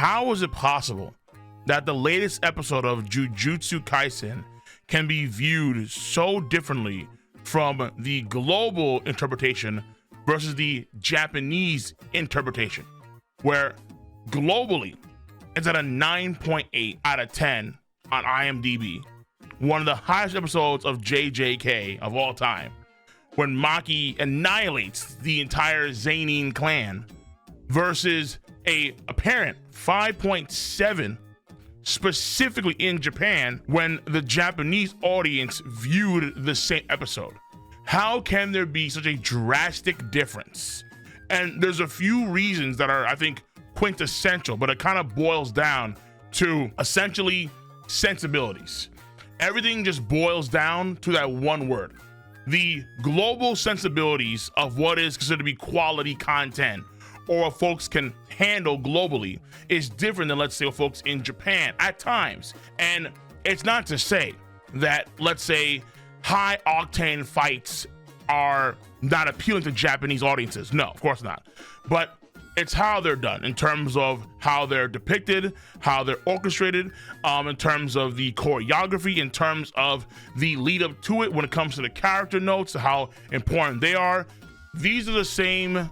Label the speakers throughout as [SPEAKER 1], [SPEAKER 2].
[SPEAKER 1] how is it possible that the latest episode of Jujutsu Kaisen can be viewed so differently from the global interpretation versus the Japanese interpretation, where globally it's at a 9.8 out of 10 on IMDb, one of the highest episodes of JJK of all time, when Maki annihilates the entire Zenin clan, versus a apparent 5.7 specifically in Japan when the Japanese audience viewed the same episode. How can there be such a drastic difference? And there's a few reasons that are, I think, quintessential, but it kind of boils down to essentially sensibilities. Everything just boils down to that one word. The global sensibilities of what is considered to be quality content, or what folks can handle globally, is different than, let's say, what folks in Japan at times. And it's not to say that, let's say, high octane fights are not appealing to Japanese audiences. No, of course not. But it's how they're done in terms of how they're depicted, how they're orchestrated, in terms of the choreography, in terms of the lead up to it when it comes to the character notes, how important they are. These are the same,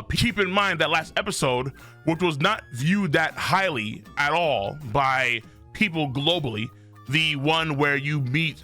[SPEAKER 1] keep in mind that last episode, which was not viewed that highly at all by people globally, the one where you meet,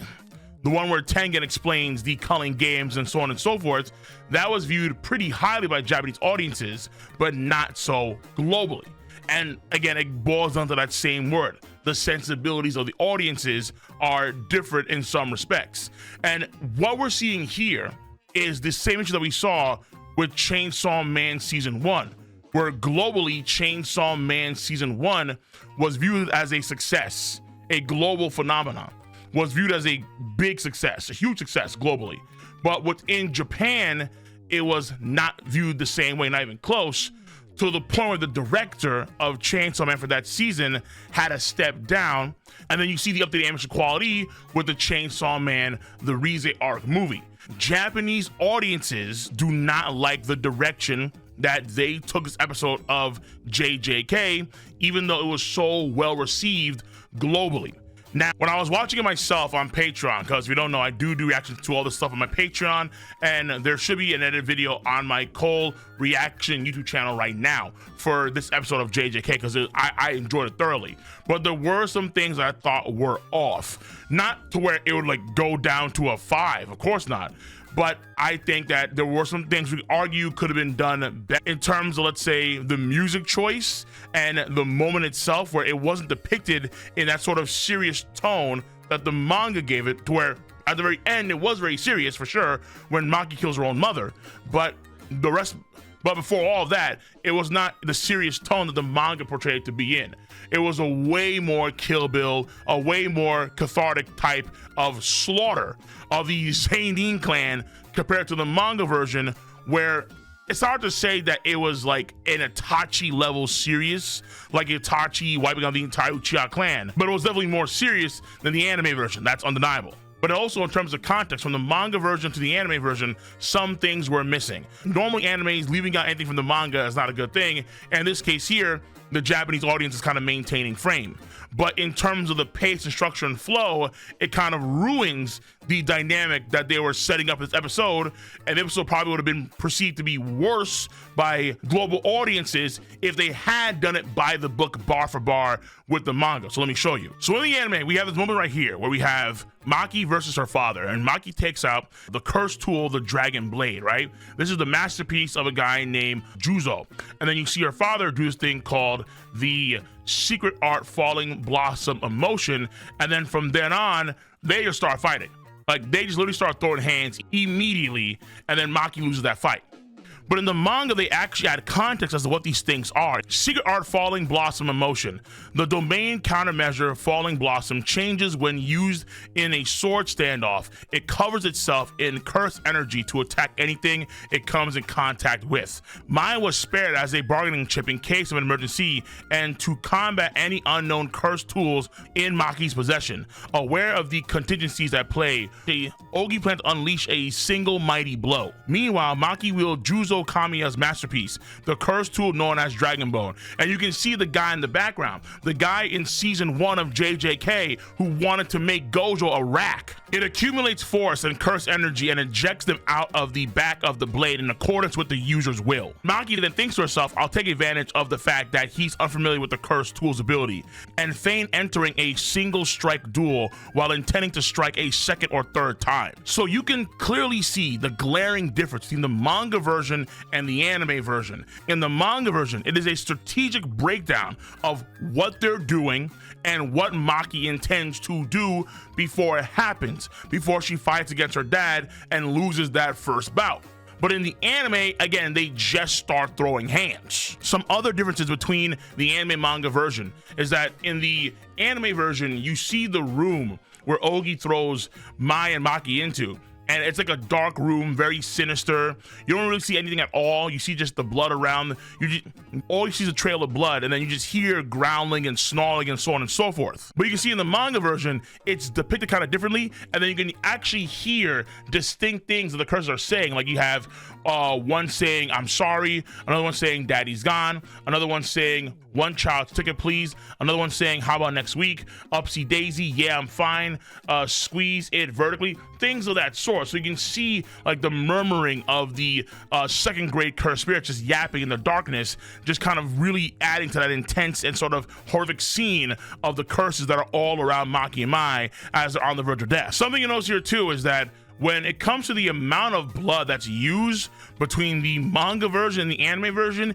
[SPEAKER 1] the one where Tengen explains the culling games and so on and so forth, that was viewed pretty highly by Japanese audiences, but not so globally. And again, it boils down to that same word. The sensibilities of the audiences are different in some respects. And what we're seeing here is the same issue that we saw with Chainsaw Man Season 1, where globally Chainsaw Man Season 1 was viewed as a success, a global phenomenon, was viewed as a big success, a huge success globally. But within Japan, it was not viewed the same way, not even close, to the point where the director of Chainsaw Man for that season had to step down. And then you see the updated animation quality with the Chainsaw Man, the Rize arc movie. Japanese audiences do not like the direction that they took this episode of JJK, even though it was so well received globally. Now, when I was watching it myself on Patreon, because if you don't know, I do reactions to all this stuff on my Patreon, and there should be an edited video on my Cole reaction YouTube channel right now for this episode of JJK, because I enjoyed it thoroughly. But there were some things that I thought were off. Not to where it would like go down to a 5, of course not. But I think that there were some things we argue could have been done better in terms of, let's say, the music choice and the moment itself, where it wasn't depicted in that sort of serious tone that the manga gave it, to where at the very end it was very serious for sure when Maki kills her own mother. But before all of that, it was not the serious tone that the manga portrayed it to be in. It was a way more Kill Bill, a way more cathartic type of slaughter of the Zenin clan compared to the manga version, where it's hard to say that it was like an Itachi level serious, like Itachi wiping out the entire Uchiha clan, but it was definitely more serious than the anime version. That's undeniable. But also in terms of context, from the manga version to the anime version, some things were missing. Normally animes leaving out anything from the manga is not a good thing. And in this case here, the Japanese audience is kind of maintaining frame. But in terms of the pace and structure and flow, it kind of ruins the dynamic that they were setting up this episode. And the episode probably would have been perceived to be worse by global audiences if they had done it by the book bar for bar with the manga. So let me show you. So in the anime, we have this moment right here where we have Maki versus her father, and Maki takes out the cursed tool, the dragon blade, right? This is the masterpiece of a guy named Juzo. And then you see her father do this thing called the secret art falling blossom emotion, and then from then on they just start fighting. Like they just literally start throwing hands immediately, and then Maki loses that fight. But in the manga, they actually add context as to what these things are. Secret art falling blossom emotion. The domain countermeasure falling blossom changes when used in a sword standoff. It covers itself in cursed energy to attack anything it comes in contact with. Mine was spared as a bargaining chip in case of an emergency and to combat any unknown cursed tools in Maki's possession. Aware of the contingencies at play, the Ogi plan to unleash a single mighty blow. Meanwhile, Maki wields Juzo Gojo Kamiya's masterpiece, the cursed tool known as Dragon Bone. And you can see the guy in the background, the guy in season 1 of JJK who wanted to make Gojo a rack. It accumulates force and cursed energy and ejects them out of the back of the blade in accordance with the user's will. Maki then thinks to herself, I'll take advantage of the fact that he's unfamiliar with the cursed tool's ability and feign entering a single strike duel while intending to strike a second or third time. So you can clearly see the glaring difference between the manga version and the anime version. In the manga version, it is a strategic breakdown of what they're doing and what Maki intends to do before it happens, before she fights against her dad and loses that first bout. But in the anime, again, they just start throwing hands. Some other differences between the anime manga version is that in the anime version, you see the room where Ogi throws Mai and Maki into. And it's like a dark room, very sinister. You don't really see anything at all. You see just the blood around. All you see is a trail of blood, and then you just hear growling and snarling and so on and so forth. But you can see in the manga version, it's depicted kind of differently, and then you can actually hear distinct things that the cursors are saying. Like you have one saying, I'm sorry, another one saying, daddy's gone, another one saying, one child's ticket please, another one saying, how about next week, upsy daisy, yeah, I'm fine, squeeze it vertically, things of that sort. So you can see like the murmuring of the second grade cursed spirits just yapping in the darkness, just kind of really adding to that intense and sort of horrific scene of the curses that are all around Maki and Mai as they're on the verge of death. Something you notice here too is that when it comes to the amount of blood that's used between the manga version and the anime version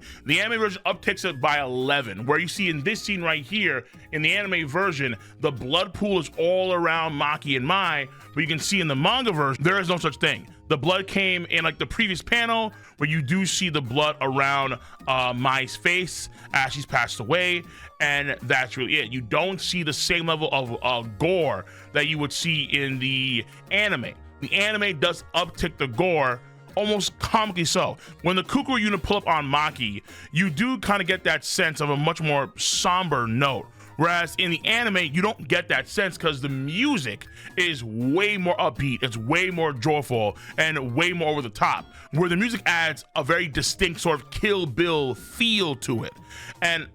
[SPEAKER 1] upticks it by 11, where you see in this scene right here, in the anime version, the blood pool is all around Maki and Mai, but you can see in the manga version, there is no such thing. The blood came in like the previous panel, where you do see the blood around Mai's face as she's passed away, and that's really it. You don't see the same level of gore that you would see in the anime. The anime does uptick the gore, almost comically so. When the Kukuru unit pull up on Maki, you do kind of get that sense of a much more somber note. Whereas in the anime, you don't get that sense because the music is way more upbeat, it's way more joyful, and way more over the top, where the music adds a very distinct sort of Kill Bill feel to it. And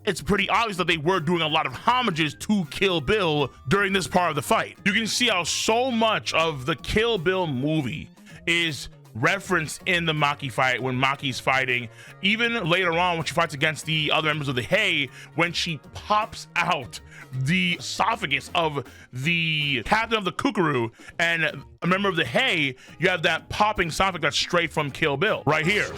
[SPEAKER 1] it's pretty obvious that they were doing a lot of homages to Kill Bill during this part of the fight. You can see how so much of the Kill Bill movie is referenced in the Maki fight when Maki's fighting. Even later on when she fights against the other members of the Hei, when she pops out the esophagus of the captain of the Kukuru and a member of the Hei, you have that popping sound effect that's straight from Kill Bill right here.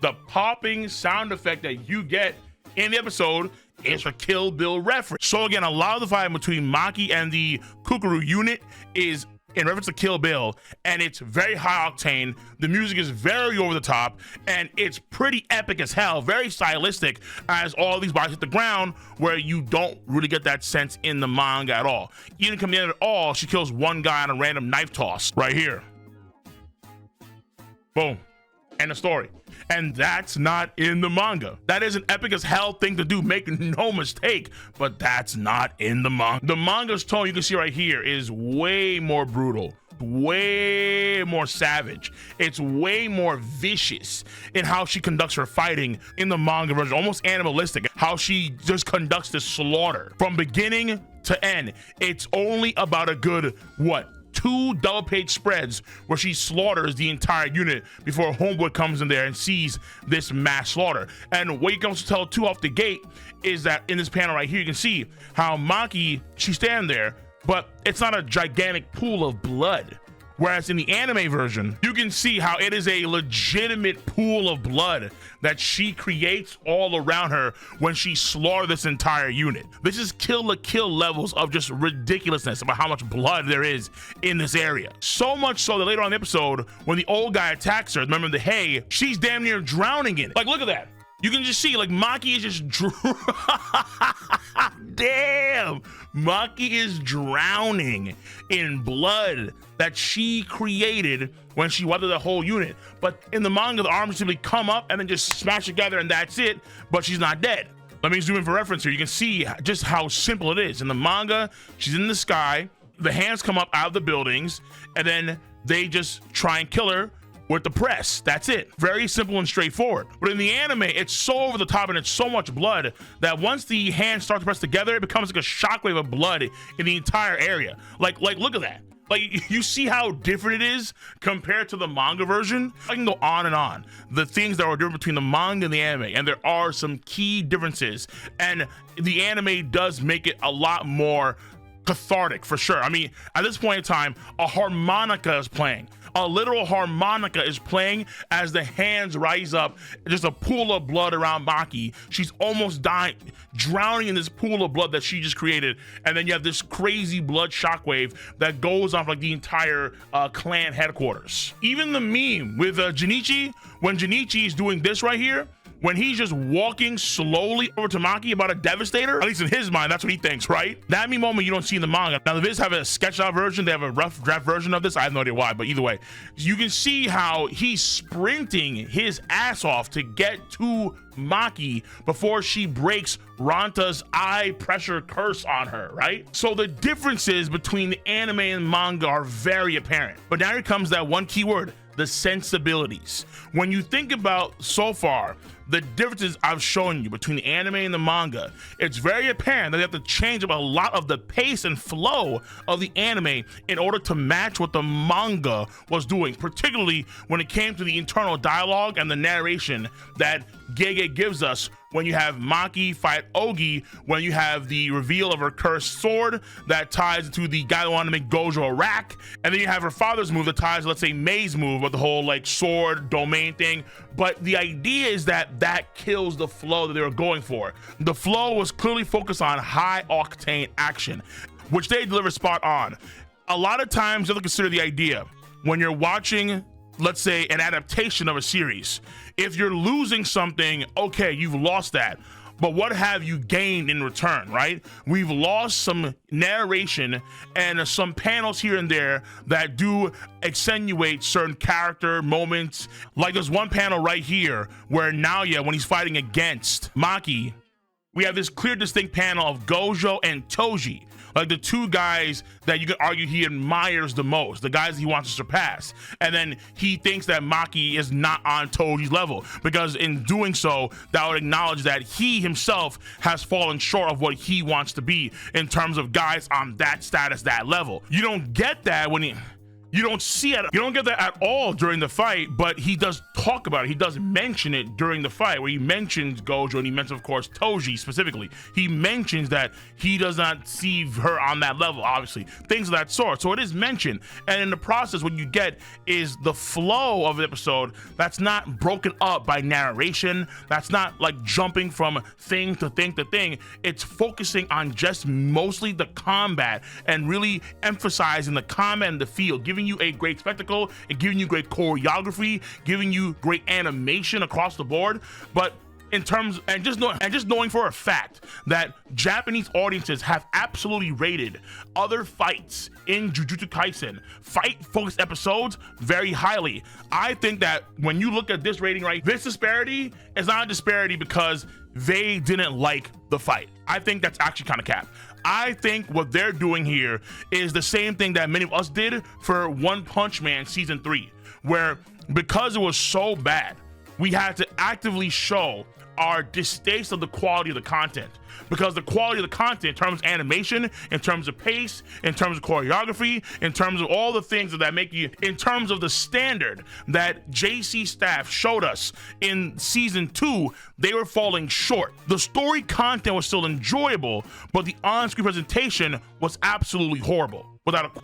[SPEAKER 1] The popping sound effect that you get in the episode is a Kill Bill reference. So again, a lot of the fight between Maki and the Kukuru unit is in reference to Kill Bill, and it's very high octane. The music is very over the top, and it's pretty epic as hell, very stylistic as all these bodies hit the ground, where you don't really get that sense in the manga at all. Even coming in at all, she kills one guy on a random knife toss right here. Boom. End of story. And that's not in the manga. That is an epic as hell thing to do, make no mistake, but that's not in the manga. The manga's tone, you can see right here, is way more brutal, way more savage. It's way more vicious in how she conducts her fighting in the manga version, almost animalistic, how she just conducts this slaughter from beginning to end. It's only about a good, what, 2 double page spreads where she slaughters the entire unit before Homeboy comes in there and sees this mass slaughter. And what you can also tell too off the gate is that in this panel right here, you can see how Maki, she's standing there, but it's not a gigantic pool of blood. Whereas in the anime version, you can see how it is a legitimate pool of blood that she creates all around her when she slaughters this entire unit. This is Kill la Kill levels of just ridiculousness about how much blood there is in this area. So much so that later on in the episode, when the old guy attacks her, remember the Hei, she's damn near drowning in it. Like, look at that. You can just see, like, Maki is just damn, Maki is drowning in blood that she created when she weathered the whole unit. But in the manga, the arms simply come up and then just smash together and that's it, but she's not dead. Let me zoom in for reference here. You can see just how simple it is. In the manga, she's in the sky, the hands come up out of the buildings, and then they just try and kill her with the press. That's it. Very simple and straightforward. But in the anime, it's so over the top and it's so much blood that once the hands start to press together, it becomes like a shockwave of blood in the entire area. Like look at that. Like, you see how different it is compared to the manga version? I can go on and on. The things that are different between the manga and the anime, and there are some key differences. And the anime does make it a lot more cathartic, for sure. I mean, at this point in time, a harmonica is playing. A literal harmonica is playing as the hands rise up. Just a pool of blood around Maki. She's almost dying, drowning in this pool of blood that she just created. And then you have this crazy blood shockwave that goes off like the entire clan headquarters. Even the meme with Junichi, when Junichi is doing this right here, when he's just walking slowly over to Maki about a devastator, at least in his mind, that's what he thinks, right? That meme moment you don't see in the manga. Now, the Viz have a sketched out version, they have a rough draft version of this. I have no idea why, but either way, you can see how he's sprinting his ass off to get to Maki before she breaks Ranta's eye pressure curse on her, right? So the differences between the anime and manga are very apparent. But now here comes that one key word, the sensibilities. When you think about so far, the differences I've shown you between the anime and the manga, it's very apparent that they have to change up a lot of the pace and flow of the anime in order to match what the manga was doing, particularly when it came to the internal dialogue and the narration that Gege gives us when you have Maki fight Ogi, when you have the reveal of her cursed sword that ties into the guy that wanted to make Gojo a rack, and then you have her father's move that ties, let's say, Mei's move with the whole like sword domain thing. But the idea is that that kills the flow that they were going for. The flow was clearly focused on high octane action, which they deliver spot on. A lot of times you have to consider the idea when you're watching, let's say, an adaptation of a series. If you're losing something, okay, you've lost that, but what have you gained in return, right? We've lost some narration and some panels here and there that do accentuate certain character moments. Like there's one panel right here where Naoya, when he's fighting against Maki, we have this clear distinct panel of Gojo and Toji, like the two guys that you could argue he admires the most, the guys he wants to surpass. And then he thinks that Maki is not on Toji's level, because in doing so, that would acknowledge that he himself has fallen short of what he wants to be in terms of guys on that status, that level. You don't get that when you don't see it. You don't get that at all during the fight, but he does talk about it. He does mention it during the fight, where he mentions Gojo and he mentions, of course, Toji specifically. He mentions that he does not see her on that level, obviously, things of that sort. So it is mentioned. And in the process, what you get is the flow of the episode that's not broken up by narration. That's not like jumping from thing to thing to thing. It's focusing on just mostly the combat and really emphasizing the combat and the feel, giving you a great spectacle and giving you great choreography, giving you great animation across the board. But in terms, and just knowing for a fact that Japanese audiences have absolutely rated other fights in Jujutsu Kaisen, fight-focused episodes, very highly. I think that when you look at this rating, right, this disparity is not a disparity because they didn't like the fight. I think that's actually kind of cap. I think what they're doing here is the same thing that many of us did for One Punch Man season 3, where because it was so bad, we had to actively show our distaste of the quality of the content, because the quality of the content in terms of animation, in terms of pace, in terms of choreography, in terms of all the things that make you, in terms of the standard that JC staff showed us in season 2, they were falling short. The story content was still enjoyable, but the on-screen presentation was absolutely horrible.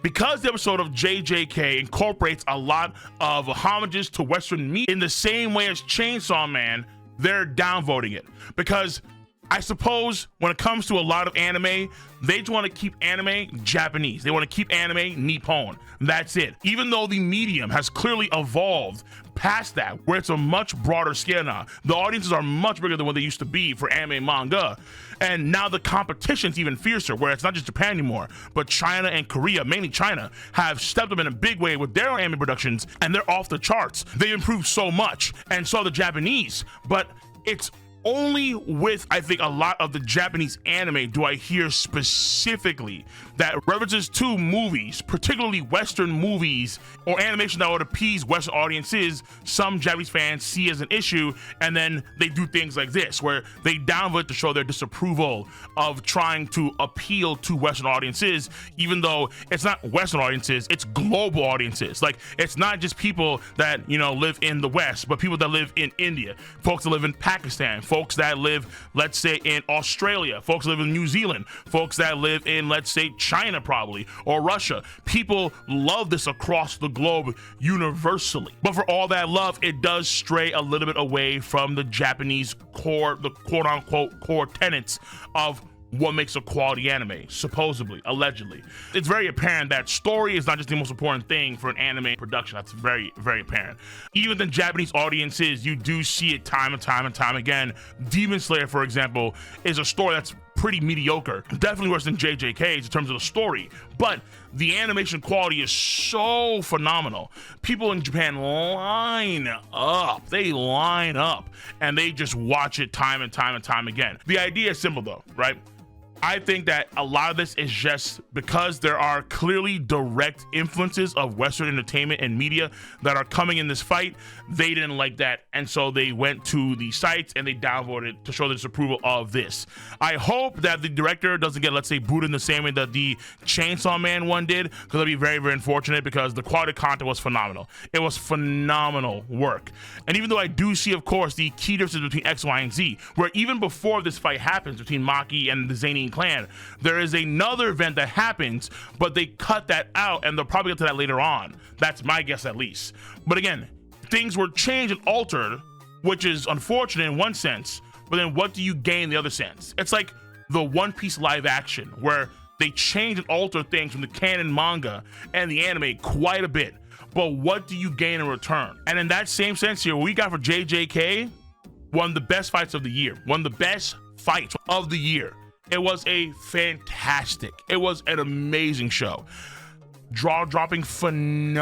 [SPEAKER 1] Because the episode of JJK incorporates a lot of homages to Western media in the same way as Chainsaw Man, they're downvoting it. Because I suppose when it comes to a lot of anime, they just want to keep anime Japanese. They want to keep anime Nippon. That's it. Even though the medium has clearly evolved past that, where it's a much broader scale now. The audiences are much bigger than what they used to be for anime and manga. And now the competition's even fiercer, where it's not just Japan anymore, but China and Korea, mainly China, have stepped up in a big way with their anime productions, and they're off the charts. They improved so much, and so the Japanese. But it's Only with, I think, a lot of the Japanese anime do I hear specifically that references to movies, particularly Western movies or animation that would appease Western audiences, some Japanese fans see as an issue, and then they do things like this, where they downvote to show their disapproval of trying to appeal to Western audiences, even though it's not Western audiences, it's global audiences. Like, it's not just people that, you know, live in the West, but people that live in India, folks that live in Pakistan, folks that live, let's say, in Australia, folks that live in New Zealand, folks that live in, let's say, China probably, or Russia. People love this across the globe universally. But for all that love, it does stray a little bit away from the Japanese core, the quote-unquote core tenets of what makes a quality anime, supposedly, allegedly. It's very apparent that story is not just the most important thing for an anime production. That's very, very apparent. Even the Japanese audiences, you do see it time and time and time again. Demon Slayer, for example, is a story that's pretty mediocre. Definitely worse than JJK's in terms of the story, but the animation quality is so phenomenal. People in Japan line up. They line up and they just watch it time and time and time again. The idea is simple though, right? I think that a lot of this is just because there are clearly direct influences of Western entertainment and media that are coming in this fight. They didn't like that, and so they went to the sites and they downvoted to show their disapproval of this. I hope that the director doesn't get, let's say, booed in the same way that the Chainsaw Man one did, because that'd be very, very unfortunate, because the quality of content was phenomenal. It was phenomenal work. And even though I do see, of course, the key differences between X, Y, and Z, where even before this fight happens between Maki and the Zenin clan, there is another event that happens, but they cut that out, and they'll probably get to that later on. That's my guess, at least. But again, things were changed and altered, which is unfortunate in one sense, but then what do you gain in the other sense? It's like the One Piece live action, where they change and alter things from the canon manga and the anime quite a bit, but what do you gain in return? And in that same sense here, what we got for JJK, one of the best fights of the year. One of the best fights of the year. It was a fantastic, it was an amazing show. Jaw-dropping, phenomenal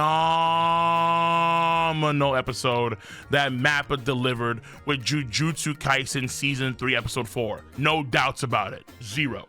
[SPEAKER 1] episode that Mappa delivered with Jujutsu Kaisen Season 3, Episode 4. No doubts about it. Zero.